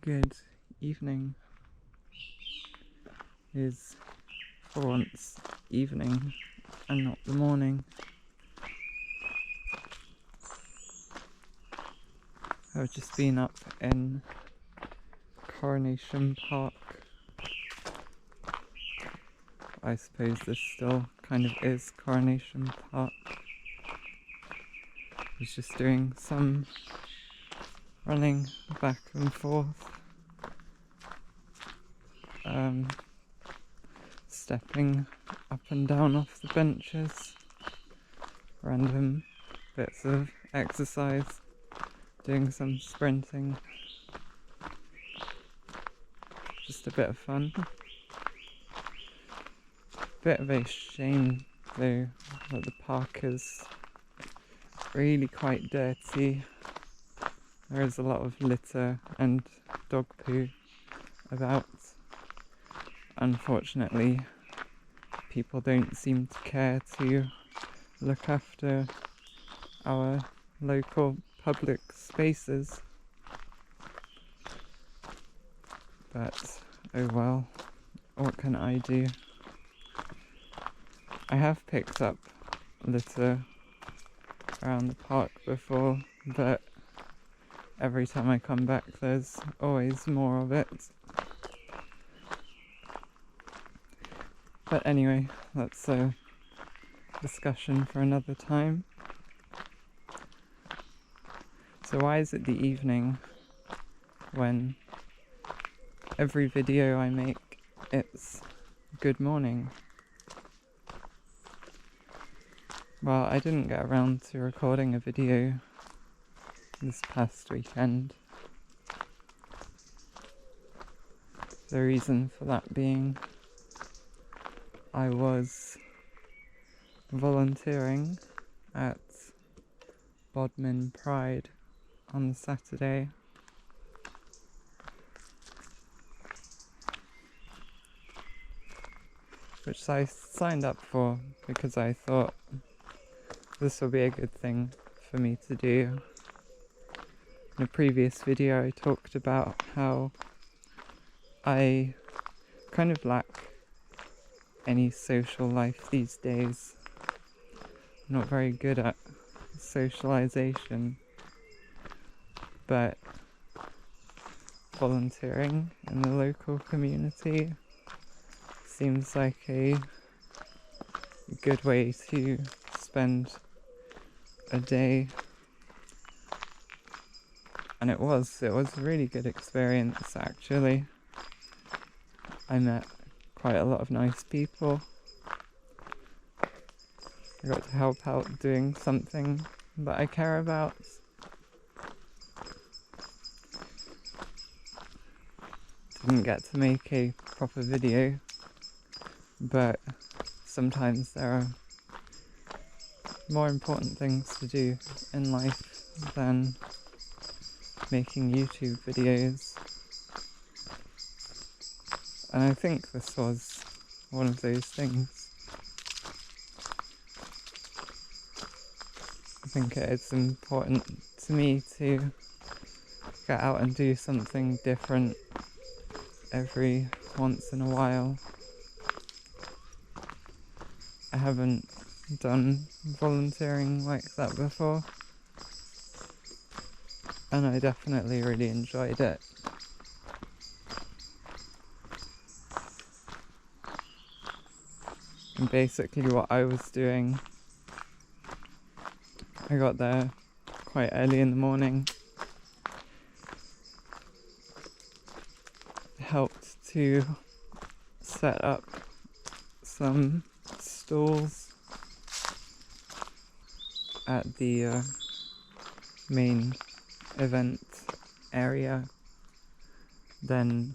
Good evening. It is for once evening and not the morning. I've just been up in Coronation Park. I suppose this still kind of is Coronation Park. I was just doing some running back and forth, stepping up and down off the benches, random bits of exercise, doing some sprinting, just a bit of fun. Bit of a shame though that the park is really quite dirty. There is a lot of litter and dog poo about. Unfortunately, people don't seem to care to look after our local public spaces. But oh well, what can I do? I have picked up litter around the park before, but every time I come back there's always more of it. But anyway, that's a discussion for another time. So why is it the evening when every video I make it's good morning? Well, I didn't get around to recording a video this past weekend. The reason for that being I was volunteering at Bodmin Pride on Saturday. Which I signed up for because I thought this will be a good thing for me to do. In a previous video I talked about how I kind of lack any social life these days. I'm not very good at socialization, but volunteering in the local community seems like a good way to spend a day, and it was a really good experience actually. I met quite a lot of nice people. I got to help out doing something that I care about. Didn't get to make a proper video, but sometimes there are more important things to do in life than making YouTube videos. And I think this was one of those things. I think it's important to me to get out and do something different every once in a while. I haven't done volunteering like that before, and I definitely really enjoyed it. And basically what I was doing, I got there quite early in the morning, helped to set up some stalls at the main event area. Then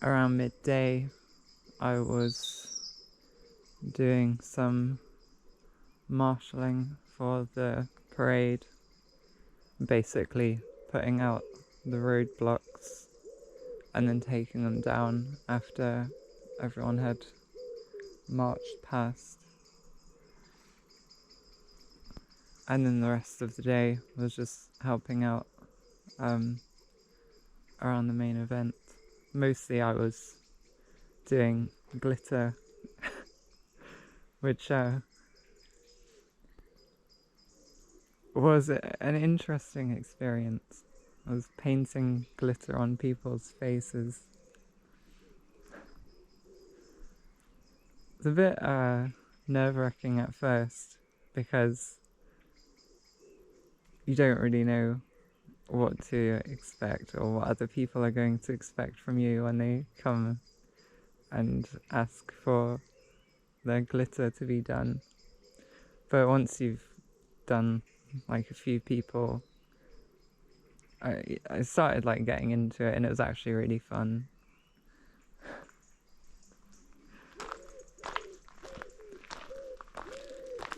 around midday I was doing some marshalling for the parade, basically putting out the roadblocks and then taking them down after everyone had marched past. And then the rest of the day was just helping out around the main event. Mostly I was doing glitter, which was an interesting experience. I was painting glitter on people's faces. It's a bit nerve-wracking at first because you don't really know what to expect or what other people are going to expect from you when they come and ask for their glitter to be done. But once you've done like a few people, I started like getting into it, and it was actually really fun.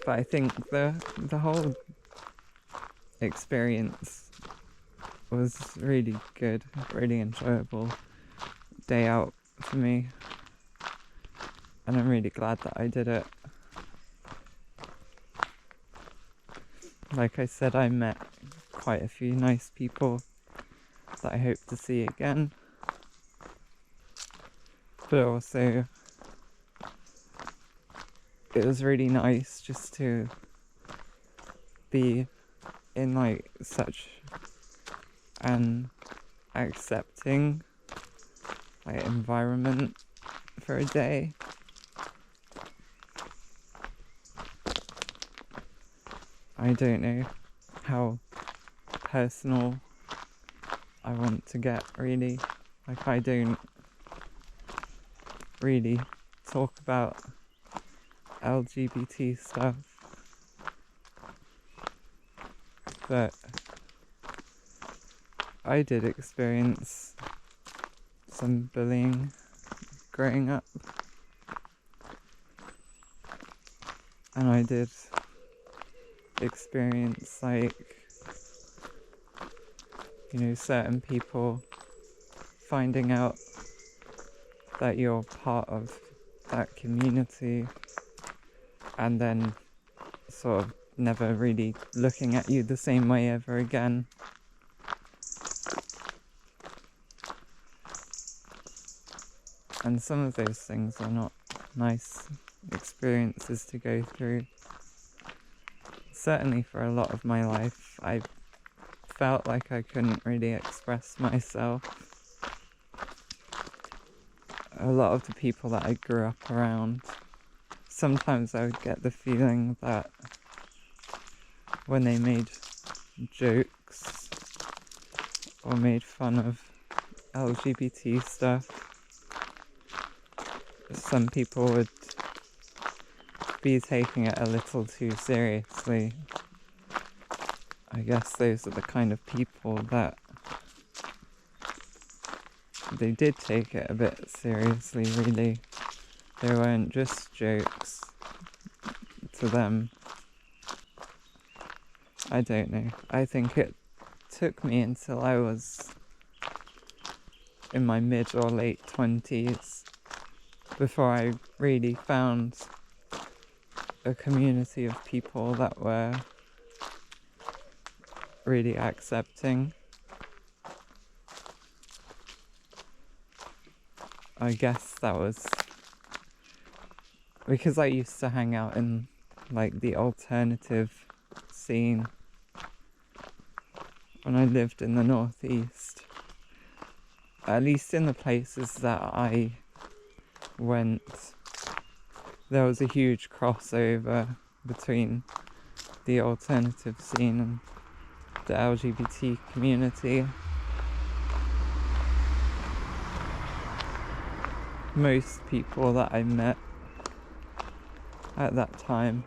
But I think the whole experience was really good, really enjoyable day out for me, and I'm really glad that I did it. Like I said, I met quite a few nice people that I hope to see again, but also it was really nice just to be in like such an accepting like environment for a day. I don't know how personal I want to get, really. Like, I don't really talk about LGBT stuff, but I did experience some bullying growing up, and I did experience like, you know, certain people finding out that you're part of that community and then sort of never really looking at you the same way ever again. And some of those things are not nice experiences to go through. Certainly for a lot of my life, I felt like I couldn't really express myself. A lot of the people that I grew up around, sometimes I would get the feeling that when they made jokes or made fun of LGBT stuff, some people would be taking it a little too seriously. I guess those are the kind of people that they did take it a bit seriously, really. They weren't just jokes to them. I don't know. I think it took me until I was in my mid or late 20s before I really found a community of people that were really accepting. I guess that was because I used to hang out in like the alternative scene when I lived in the northeast. At least in the places that I went, there was a huge crossover between the alternative scene and the LGBT community. Most people that I met at that time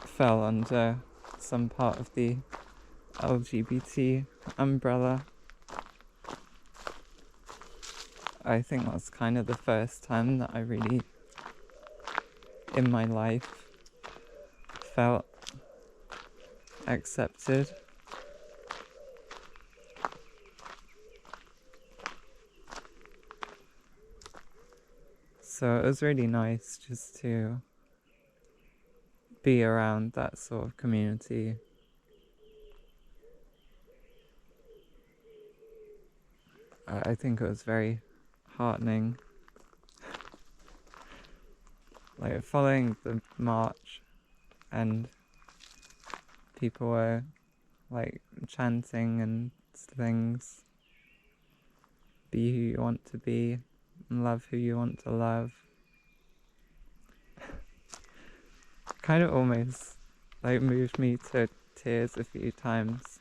fell under some part of the LGBT umbrella. I think that's kind of the first time that I really, in my life, felt accepted. So it was really nice just to be around that sort of community. I think it was very heartening. Like following the march, and people were like chanting and things. Be who you want to be, and love who you want to love. Kind of almost like moved me to tears a few times.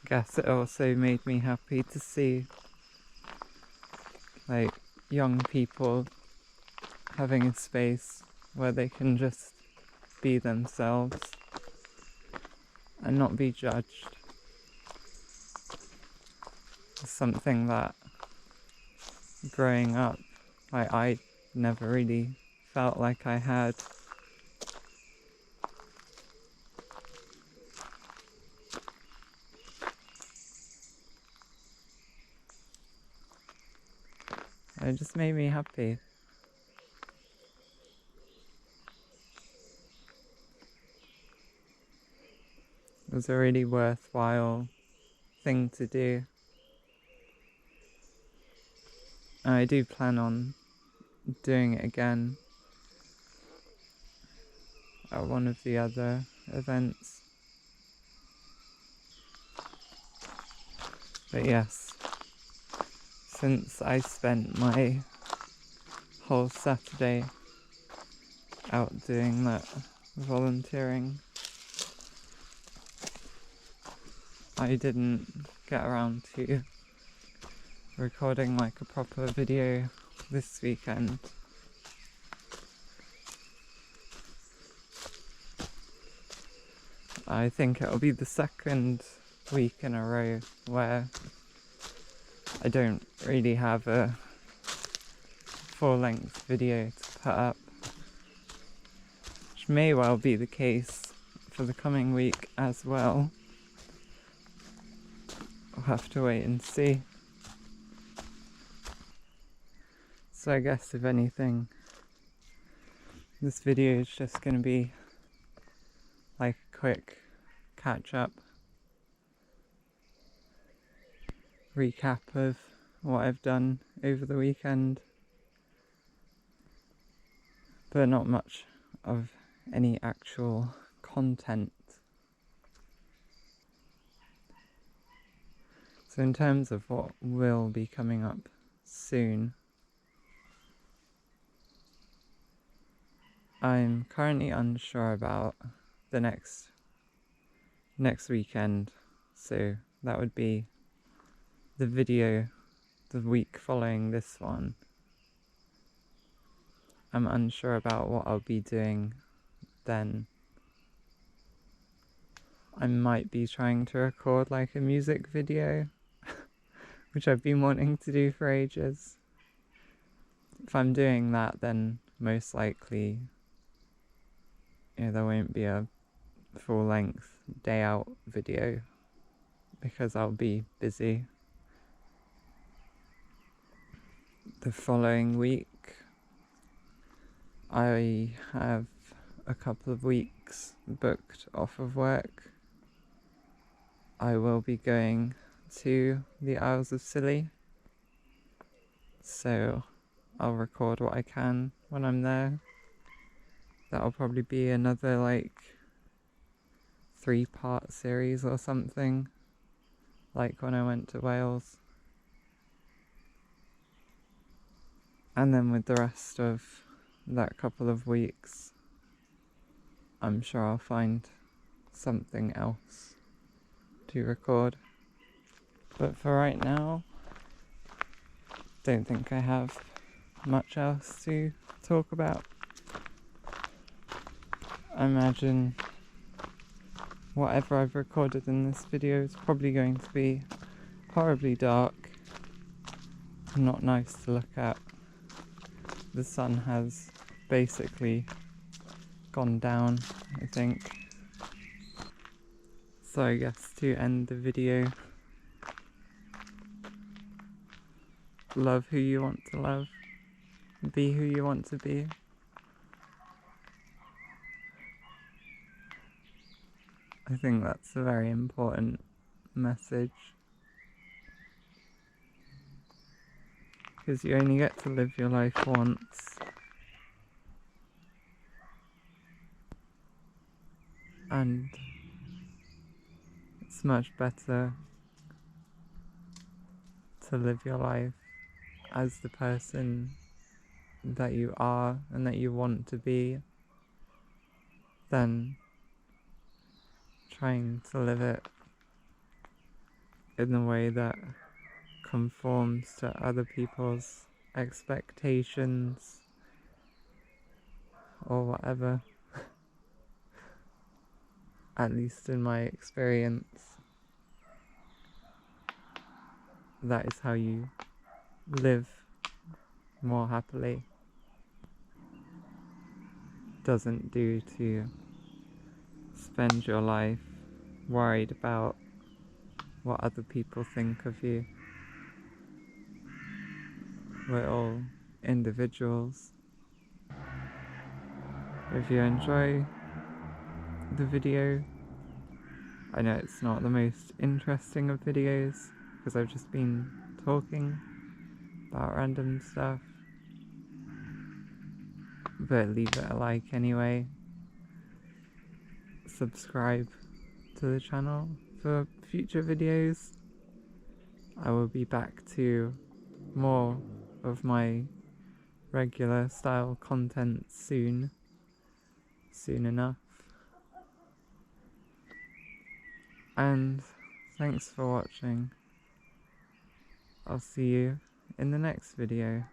I guess it also made me happy to see like young people having a space where they can just be themselves and not be judged. It's something that growing up, I never really felt like I had. It just made me happy. It was a really worthwhile thing to do. And I do plan on doing it again at one of the other events. But yes, since I spent my whole Saturday out doing that volunteering, I didn't get around to recording like a proper video this weekend. I think it'll be the second week in a row where I don't really have a full-length video to put up, which may well be the case for the coming week as well. We'll have to wait and see. So I guess if anything, this video is just going to be like a quick catch up, recap of what I've done over the weekend, but not much of any actual content. So in terms of what will be coming up soon, I'm currently unsure about the next weekend, so that would be the video the week following this one. I'm unsure about what I'll be doing then. I might be trying to record like a music video, which I've been wanting to do for ages. If I'm doing that, then most likely, there won't be a full-length day out video because I'll be busy. The following week, I have a couple of weeks booked off of work. I will be going to the Isles of Scilly, so I'll record what I can when I'm there. That'll probably be another like 3-part series or something, like when I went to Wales. And then with the rest of that couple of weeks, I'm sure I'll find something else to record. But for right now, don't think I have much else to talk about. I imagine whatever I've recorded in this video is probably going to be horribly dark and not nice to look at. The sun has basically gone down, I think. So I guess to end the video, love who you want to love, be who you want to be. I think that's a very important message. because you only get to live your life once. And it's much better to live your life as the person that you are and that you want to be than trying to live it in a way that conforms to other people's expectations or whatever. At least in my experience, that is how you live more happily. Doesn't do to spend your life worried about what other people think of you. We're all individuals. If you enjoy the video, I know it's not the most interesting of videos because I've just been talking about random stuff, but leave it a like anyway. Subscribe to the channel for future videos. I will be back to more of my regular style content soon enough. And thanks for watching. I'll see you in the next video.